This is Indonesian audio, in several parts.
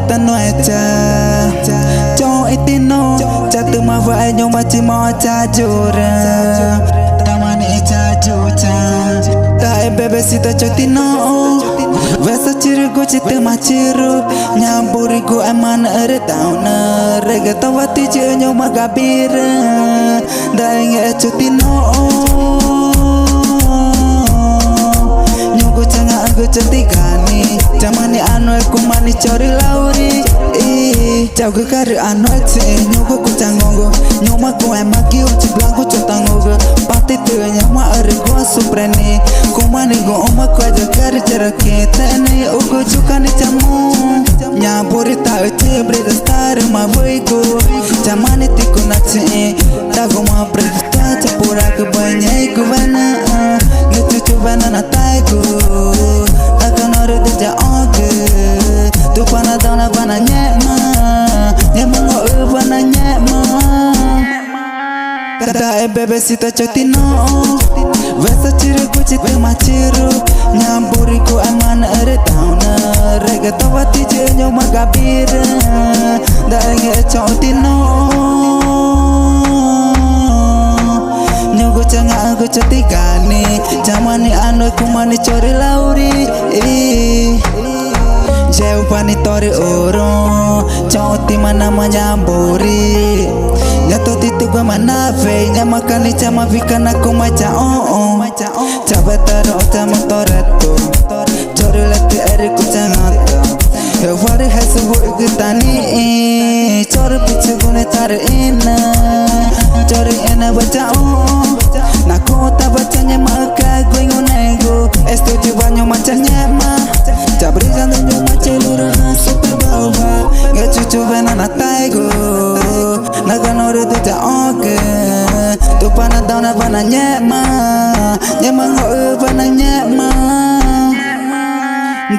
Tano echa cho itino chatu ma vai nyo ma chi mo cha jura tamani echa jucha ta bebe sita chotino vesa chiru go chite ma chiru nyamburi go aman ere tauna rega tawati je nyo ma gabira da nge chotino nyogo changa go chotigani jamani anu kumani chori lauri chau ke kari anu tse nyogo kuchangongo nyoma ko emaki uchi blanco chotangogo pati te nyama ere go supreni kumani go oma ko aja kari cherake tene ugo chukani chamu nyamburi ta uchi brega star ma voigo jamani tiku natse tago ma brega chapura ke banyai kubana ngetu bana na taigo akanore deja oge tu pana dana bana nyema nyema ngo bana nyema kata bebe sita chotino vesa chiru kuchite machiru nyamburi ko aman ere tauna rega tawati je nyo magabira dange chotino nyogo changa go chotigani jamani anu kumani chori lauri jeu pani tori oro choti mana manyamburi nyato titu gua mana fe nyamakani chama vikana kumacha chabataro chama toreto chori leti eri kuchangata Hewari hasu gutani chori pichu gune chari ina baca nakota bacanya maka gue ngunego estuju banyo macanya ma cabrikan tunjuk macilura super bauha nggak cucu bena nataigo naga nore tuja oke tu pana dauna bana nyema nyema ngo bana nyema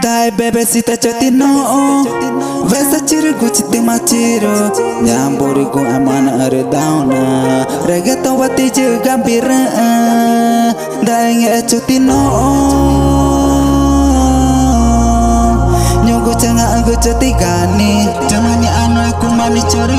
dai bebe sita chotino vesa chiru guchite machiro nyamburi ku amana are dauna reggaeton wati je gambira dai nge chotino nyogo changa go chotigani jamani anu aku mani chori